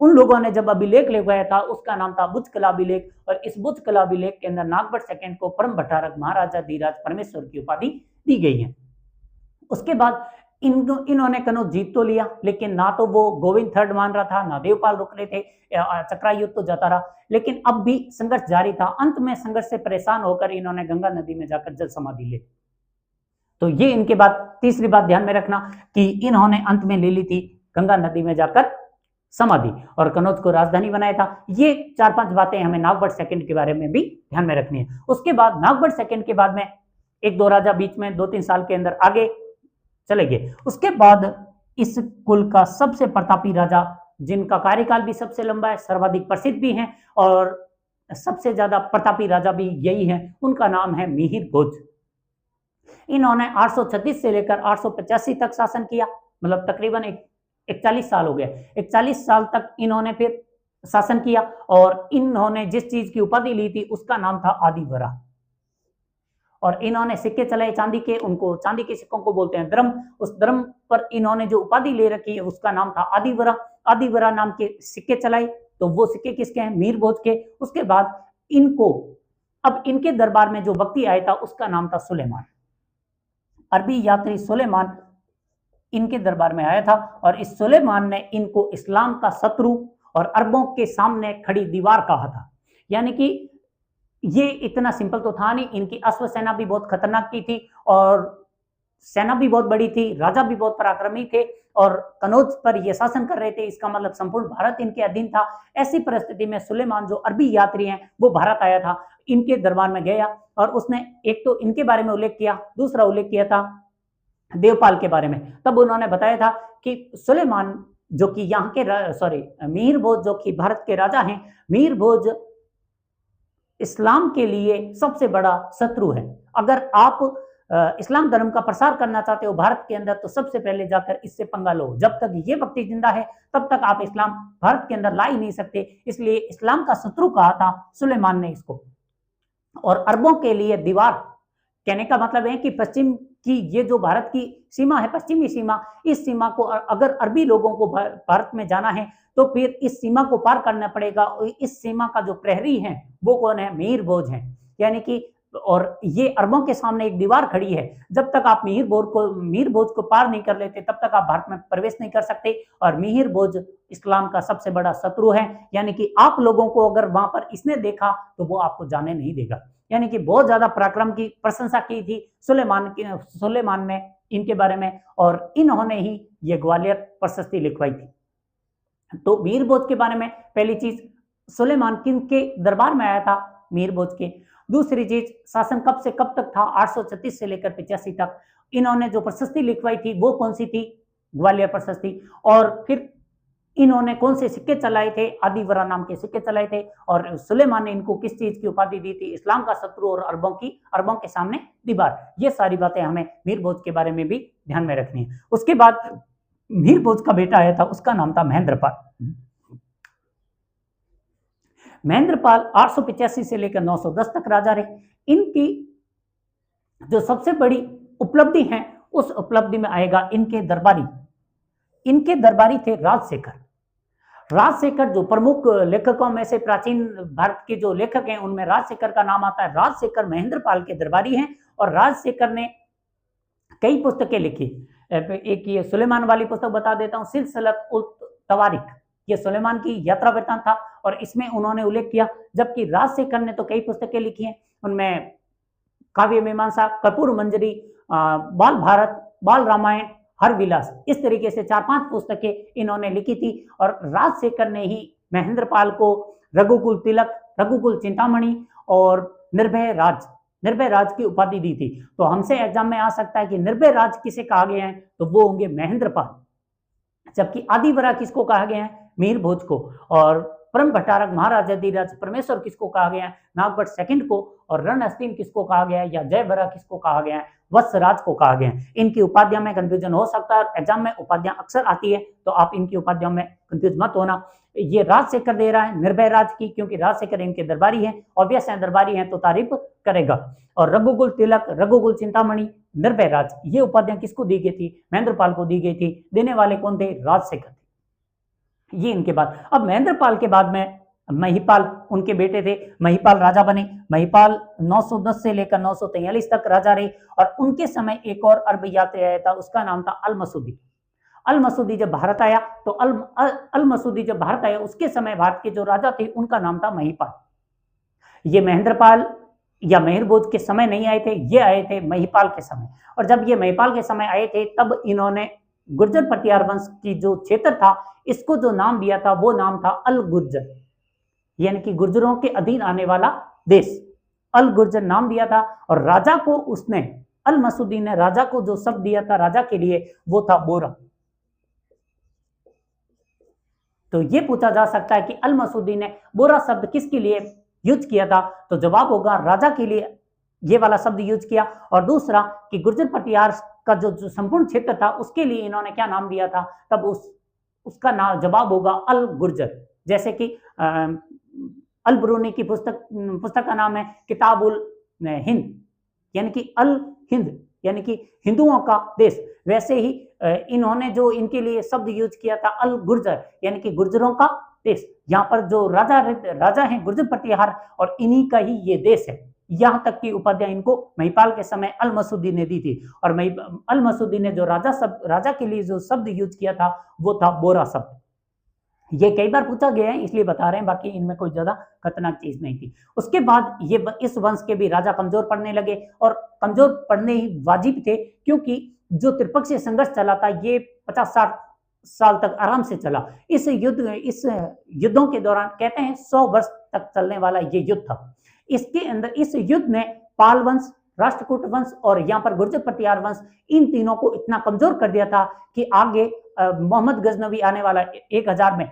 उन लोगों ने जब अभिलेख लिखवाया था उसका नाम था बुज कला अभिलेख, और इस बुज कला अभिलेख के अंदर नागभट्ट सेकंड को परम भट्टारक महाराजा धीराज परमेश्वर की उपाधि दी गई है। उसके बाद इन्होंने कनौज जीत तो लिया, लेकिन ना तो वो गोविंद थर्ड मान रहा था, ना देवपाल रुक रहे थे, चक्रा युद्ध तो जाता रहा, लेकिन अब भी संघर्ष जारी था। अंत में संघर्ष से परेशान होकर इन्होंने गंगा नदी में जाकर जल समाधि ली। तो ये इनके बाद तीसरी बात ध्यान में रखना कि इन्होंने अंत में ले ली थी गंगा नदी में जाकर समाधि, और कनौज को राजधानी बनाया था। ये 4-5 बातें हमें नागभट्ट सेकंड के बारे में भी ध्यान में रखनी है। उसके बाद नागभट्ट सेकंड के बाद में 1-2 राजा बीच में 2-3 साल के अंदर आगे चले गए। उसके बाद इस कुल का सबसे प्रतापी राजा, जिनका कार्यकाल भी सबसे लंबा है, सर्वाधिक प्रसिद्ध भी हैं और सबसे ज्यादा प्रतापी राजा भी यही है, उनका नाम है मिहिर भोज। इन्होंने 836 से लेकर 885 तक शासन किया, मतलब तकरीबन 41 साल हो गए। 41 साल तक इन्होंने फिर शासन किया, और इन्होंने जिस चीज की उपाधि ली थी उसका नाम था आदिवरा। और इन्होंने सिक्के चलाए चांदी के, उनको चांदी के सिक्कों को बोलते हैं द्रम। उस द्रम पर इन्होंने जो उपाधि ले रखी है उसका नाम था आदिवरा। आदिवरा नाम के सिक्के चलाए, तो वो सिक्के किसके हैं? मिहिर भोज के। उसके बाद इनको, अब इनके दरबार में जो व्यक्ति आया था उसका नाम था सुलेमान। अरबी यात्री सुलेमान इनके दरबार में आया था, और इस सुलेमान ने इनको इस्लाम का शत्रु और अरबों के सामने खड़ी दीवार कहा था। यानी कि ये इतना सिंपल तो था नहीं, इनकी अश्व सेना भी बहुत खतरनाक की थी, और सेना भी बहुत बड़ी थी, राजा भी बहुत पराक्रमी थे, और कनौज पर ये शासन कर रहे थे। इसका मतलब संपूर्ण भारत इनके अधीन था। ऐसी परिस्थिति में सुलेमान, जो अरबी यात्री हैं, वो भारत आया था, इनके दरबार में गया, और उसने एक तो इनके बारे में उल्लेख किया, दूसरा उल्लेख किया था देवपाल के बारे में। तब उन्होंने बताया था कि सुलेमान जो कि यहाँ के मिहिर भोज जो कि भारत के राजा हैं, मिहिर भोज इस्लाम के लिए सबसे बड़ा शत्रु है। अगर आप इस्लाम धर्म का प्रसार करना चाहते हो भारत के अंदर, तो सबसे पहले जाकर इससे पंगा लो। जब तक ये व्यक्ति जिंदा है तब तक आप इस्लाम भारत के अंदर ला ही नहीं सकते। इसलिए इस्लाम का शत्रु कहा था सुलेमान ने इसको। और अरबों के लिए दीवार कहने का मतलब है कि पश्चिम की ये जो भारत की सीमा है, पश्चिमी सीमा, इस सीमा को अगर अरबी लोगों को भारत में जाना है तो फिर इस सीमा को पार करना पड़ेगा। इस सीमा का जो प्रहरी है वो कौन है? मिहिर भोज है। यानी कि, और ये अरबों के सामने एक दीवार खड़ी है। जब तक आप मिहिर भोज को पार नहीं कर लेते तब तक आप भारत में प्रवेश नहीं कर सकते। और मिहिर भोज इस्लाम का सबसे बड़ा शत्रु है। यानी कि आप लोगों को अगर वहां पर इसने देखा तो वो आपको जाने नहीं देगा। यानी कि बहुत ज्यादा पराक्रम की प्रशंसा की थी सुलेमान ने इनके बारे में, और इन्होंने ही ये ग्वालियर प्रशस्ति लिखवाई थी। तो मिहिर भोज के बारे में पहली चीज, सुलेमान किन के दरबार में आया था? मिहिर भोज के। दूसरी चीज, शासन कब से कब तक था? 836 से लेकर 85 तक। इन्होंने जो प्रशस्ति लिखवाई थी वो कौन सी थी? ग्वालियर प्रशस्ति। और फिर इन्होंने कौन से सिक्के चलाए थे? आदिवरा नाम के सिक्के चलाए थे। और सुलेमान ने इनको किस चीज की उपाधि दी थी? इस्लाम का शत्रु और अरबों के सामने दीवार। ये सारी बातें हमें मिहिर भोज के बारे में भी ध्यान में रखनी है। उसके बाद मिहिर भोज का बेटा आया था, उसका नाम था महेंद्रपाल। महेंद्रपाल 885 से लेकर 910 तक राजा रहे। इनकी जो सबसे बड़ी उपलब्धि है, उस उपलब्धि में आएगा इनके दरबारी थे राजशेखर। राजशेखर जो प्रमुख लेखकों में से, प्राचीन भारत के जो लेखक हैं उनमें राजशेखर का नाम आता है। राजशेखर महेंद्रपाल के दरबारी हैं, और राजशेखर ने कई पुस्तकें लिखी। एक ये सुलेमान वाली पुस्तक बता देता हूँ, सिलसिलत उल तवारीख, ये सुलेमान की यात्रा वृत्तांत था, और इसमें उन्होंने उल्लेख किया। जबकि राजशेखर ने तो कई पुस्तकें लिखी हैं, उनमें काव्य मीमांसा, कर्पूर मंजरी, बाल भारत, बाल रामायण, हर विलास, इस तरीके से 4-5 पुस्तकें इन्होंने लिखी थी। और राजशेखर ने ही महेंद्रपाल को रघुकुल तिलक, रघुकुल चिंतामणि और निर्भय राज की उपाधि दी थी। तो हमसे एग्जाम में आ सकता है कि निर्भय राज किसे कहा गया है, तो वो होंगे महेंद्रपाल। जबकि आदिवरा किसको कहा गया है? मिहिर भोज को। और परम भट्टारक महाराजा धीराज परमेश्वर किसको कहा गया है? नागभट्ट सेकंड को। और रणहस्तीन किसको कहा गया है, या जयभरा किसको कहा गया है? वत्सराज को कहा गया है। इनकी उपाधियों में कंफ्यूजन हो सकता है, एग्जाम में उपाधियां अक्सर आती है, तो आप इनकी उपाधियों में कंफ्यूज मत होना। ये राजशेखर दे रहा है निर्भय राज की, क्योंकि राजशेखर इनके दरबारी हैं, ऑब्वियस है दरबारी हैं तो तारीफ करेगा। और रघुकुल तिलक, रघुकुल चिंतामणि, निर्भय राज, ये उपाधियां किसको दी गई थी? महेंद्रपाल को दी गई थी। देने वाले कौन थे? राजशेखर थे। ये इनके बाद। अब महेंद्रपाल के बाद में महिपाल उनके बेटे थे, महिपाल राजा बने। महिपाल 910 से लेकर 943 तक राजा रहे और उनके समय एक और अरब यात्री आया था, उसका नाम था अल मसूदी। अल मसूदी जब भारत आया तो अल मसूदी जब भारत आया उसके समय भारत के जो राजा थे उनका नाम था महिपाल। ये महेंद्रपाल या मेहरभोज के समय नहीं आए थे, ये आए थे महिपाल के समय। और जब ये महिपाल के समय आए थे तब इन्होंने गुर्जर प्रतिहार वंश की जो क्षेत्र था इसको जो नाम दिया था वो नाम था अल गुर्जर, यानी कि गुर्जरों के अधीन आने वाला देश, अल गुर्जर नाम दिया था। और राजा को उसने, अल मसूदी ने राजा को जो शब्द दिया था राजा के लिए वो था बोरा। तो ये पूछा जा सकता है कि अल मसूदी ने बोरा शब्द किसके लिए यूज किया था, तो जवाब होगा राजा के लिए ये वाला शब्द यूज किया। और दूसरा कि गुर्जर प्रतिहार का जो संपूर्ण क्षेत्र था उसके लिए इन्होंने क्या नाम दिया था, तब उसका नाम जवाब होगा अल गुर्जर। जैसे कि अल ब्रूनी की पुस्तक का नाम है किताबुल हिंद, यानी कि अल हिंद यानी कि हिंदुओं का देश। वैसे ही इन्होंने जो इनके लिए शब्द यूज किया था अल गुर्जर, यानी कि गुर्जरों का देश। यहाँ पर जो राजा हैं गुर्जर प्रतिहार और इन्हीं का ही ये देश है। यहाँ तक की उपाध्याय इनको महिपाल के समय अल मसूदी ने दी थी। और अल मसूदी ने जो राजा के लिए जो शब्द यूज किया था वो था बोरा शब्द। ये कई बार पूछा गया है इसलिए बता रहे हैं, बाकी इनमें कोई ज्यादा खतरनाक चीज नहीं थी। उसके बाद ये इस वंश के भी राजा कमजोर पड़ने लगे और कमजोर पड़ने ही वाजिब थे, क्योंकि जो त्रिपक्षीय संघर्ष चला था ये 50-60 साल तक आराम से चला। इस युद्धों के दौरान कहते हैं 100 वर्ष तक चलने वाला ये युद्ध था। इसके अंदर इस युद्ध ने पाल वंश, राष्ट्रकूट वंश और यहाँ पर गुर्जर प्रतिहार वंश, इन तीनों को इतना कमजोर कर दिया था कि आगे मोहम्मद गजनवी आने वाला 1000 में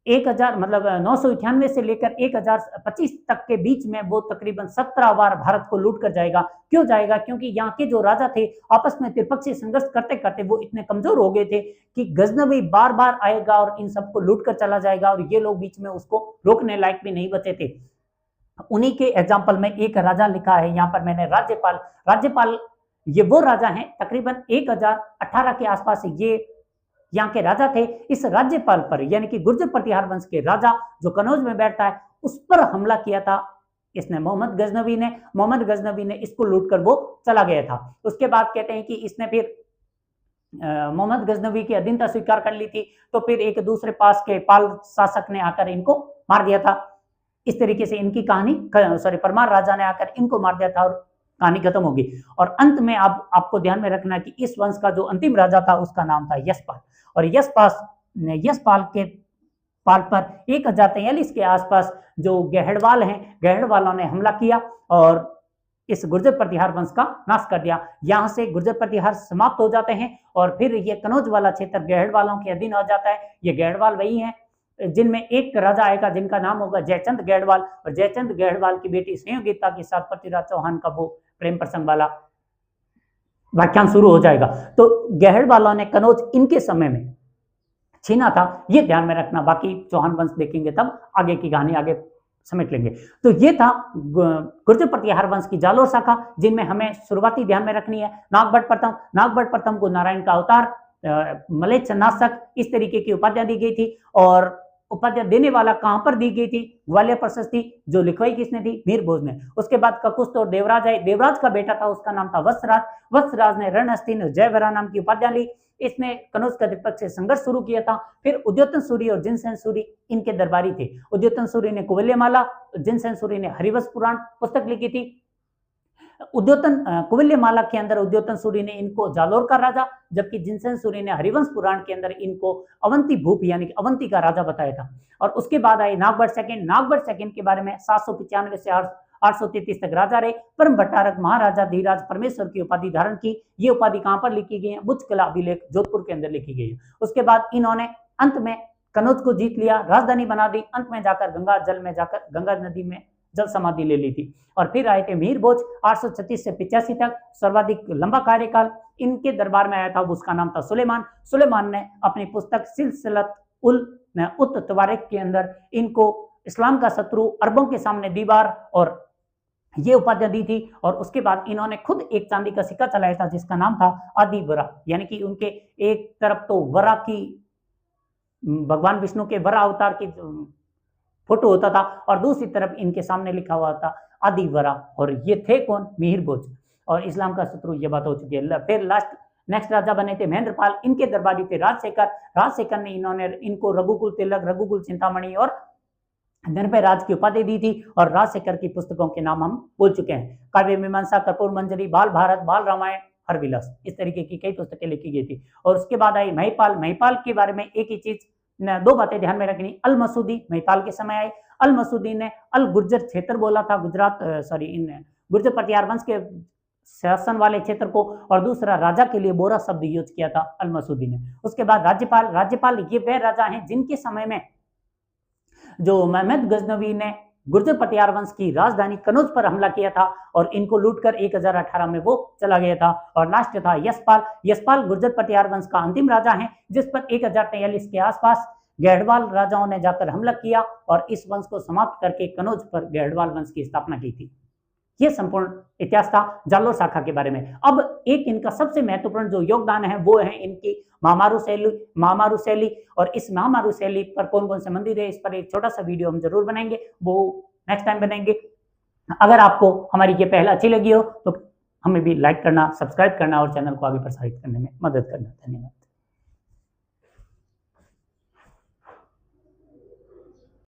1000 मतलब 998 से लेकर 1025 तक के बीच में वो तकरीबन 17 बार भारत को लूट कर जाएगा। क्यों जाएगा? क्योंकि यहाँ के जो राजा थे आपस में त्रिपक्षीय संघर्ष करते करते वो इतने कमजोर हो गए थे कि गजनवी बार बार आएगा और इन सबको लूट कर चला जाएगा और ये लोग बीच में उसको रोकने लायक भी नहीं बचे थे। उन्हीं के एग्जाम्पल में एक राजा लिखा है यहाँ पर मैंने, राज्यपाल ये वो राजा हैं तकरीबन 1018 के आसपास ये यहाँ के राजा थे। इस राज्यपाल पर यानी कि गुर्जर प्रतिहार वंश के राजा जो कनौज में बैठता है उस पर हमला किया था इसने मोहम्मद गजनवी ने इसको लूट कर वो चला गया था। उसके बाद कहते हैं कि इसने फिर मोहम्मद गजनवी की अधीनता स्वीकार कर ली थी, तो फिर एक दूसरे पास के पाल शासक ने आकर इनको मार दिया था। इस तरीके से इनकी कहानी परमार राजा ने आकर इनको मार दिया था और कहानी खत्म होगी। और अंत में आपको ध्यान में रखना कि इस वंश का जो अंतिम राजा था उसका नाम था यशपाल। और यशपाल के पाल पर 1043 के आसपास जो गहड़वाल हैं, गहड़वालों ने हमला किया और इस गुर्जर प्रतिहार वंश का नाश कर दिया। यहाँ से गुर्जर प्रतिहार समाप्त हो जाते हैं और फिर ये कनौज वाला क्षेत्र गहड़वालों के अधीन हो जाता है। ये गहड़वाल वही हैं जिनमें एक राजा आएगा जिनका नाम होगा जयचंद गहड़वाल, और जयचंद गहड़वाल की बेटी संयोगिता के साथ पृथ्वीराज चौहान का वो प्रेम प्रसंग वाला व्याख्यान शुरू हो जाएगा। तो गहड़वालों ने कनौज इनके समय में छीना था, ये ध्यान में रखना। बाकी चौहान वंश देखेंगे तब आगे की कहानी आगे समेट लेंगे। तो ये था गुर्जर प्रतिहार वंश की जालोर शाखा, जिनमें हमें शुरुआती ध्यान में रखनी है नागभट्ट प्रथम को नारायण का अवतार, मलेच्छ नाशक, इस तरीके की उपाध्याय दी गई थी। और उपाध्याय देने वाला कहां पर दी गई थी? ग्वालियर प्रशस्ति, जो लिखवाई किसने थी? मीरभोज ने। उसके बाद ककुस्त और देवराज है, देवराज का बेटा था उसका नाम था वत्सराज ने रणहस्तिन जयवरा नाम की उपाध्याय ली। इसने कनौज का द्विपक्षीय संघर्ष शुरू किया था। फिर उद्योतन सूरी और जिनसेन सूरी इनके दरबारी थे। उद्योतन सूरी ने कुवल्यमाला, जिनसेन सूरी ने हरिवंश पुराण पुस्तक लिखी थी। कुवल्यमाला के अंदर उद्योतन सूरी ने इनको जालोर का राजा, जबकि जिनसेन सूरी ने हरिवंश पुराण के अंदर इनको अवंती भूप यानी कि अवंती का राजा बताया था। और उसके बाद आए नागभट्ट सेकंड के बारे में 795 से 833 तक राजा रहे। परम भट्टारक महाराजा धीराज परमेश्वर की उपाधि धारण की। ये उपाधि कहां पर लिखी गई है? बुच कला अभिलेख जोधपुर के अंदर लिखी गई है। उसके बाद इन्होंने अंत में कनौज को जीत लिया, राजधानी बना दी, अंत में जाकर गंगा नदी में जल समाधि ले ली थी। और फिर आए थे मीरभोज 836 से 85 तक, सर्वाधिक लंबा कार्यकाल इनके दरबार में आया था, उसका नाम था सुलेमान ने अपनी पुस्तक सिलसिलत उत तवारिख के अंदर इनको इस्लाम का शत्रु, अरबों के सामने दीवार और ये उपाध्याय दी थी। और उसके बाद इन्होंने खुद एक चांदी का सिक्का चलाया था जिसका नाम था आदि वरा, यानी कि उनके एक तरफ तो वरा की भगवान विष्णु के वराह अवतार की फोटो होता था, और दूसरी तरफ इनके सामने लिखा हुआ था आदि वरा। और ये थे कौन? मिहिर भोज, और इस्लाम का शत्रु, ये बात हो चुकी है। फिर नेक्स्ट राजा बने थे महेंद्रपाल, इनके दरबारी थे राजशेखर ने इनको रघुकुल तिलक, रघुकुल चिंतामणि और धन राज की उपाधि दी थी। और राजशेखर की पुस्तकों के नाम हम बोल चुके हैं, काव्य मीमांसा, कर्पूर मंजरी, बाल भारत, बाल रामायण, हरविलास, इस तरीके की कई पुस्तकें लिखी गई थी। और उसके बाद आई महिपाल के बारे में एक ही चीज, दो बातें ध्यान में रखनी। अल मसूदी महिपाल के समय आए। अल मसूदी ने अल गुर्जर क्षेत्र बोला था, इन गुर्जर प्रतिहार वंश के शासन वाले क्षेत्र को, और दूसरा राजा के लिए बोरा शब्द यूज किया था अल मसूदी ने। उसके बाद राज्यपाल ये वह राजा हैं जिनके समय में जो महमद गजनवी ने गुर्जर प्रतिहार वंश की राजधानी कनौज पर हमला किया था, और इनको लूटकर 1018 में वो चला गया था। और लास्ट था यशपाल गुर्जर प्रतिहार वंश का अंतिम राजा है, जिस पर 1043 के आसपास गढ़वाल राजाओं ने जाकर हमला किया और इस वंश को समाप्त करके कनौज पर गढ़वाल वंश की स्थापना की थी। ये संपूर्ण इतिहास था जालोर शाखा के बारे में। अब एक इनका सबसे महत्वपूर्ण जो योगदान है वो है इनकी महामारू शैली। और इस महामारू शैली पर कौन कौन से मंदिर है, इस पर एक छोटा सा वीडियो हम जरूर बनाएंगे, वो नेक्स्ट टाइम बनाएंगे। अगर आपको हमारी ये पहल अच्छी लगी हो तो हमें भी लाइक करना, सब्सक्राइब करना और चैनल को आगे प्रसारित करने में मदद करना। धन्यवाद।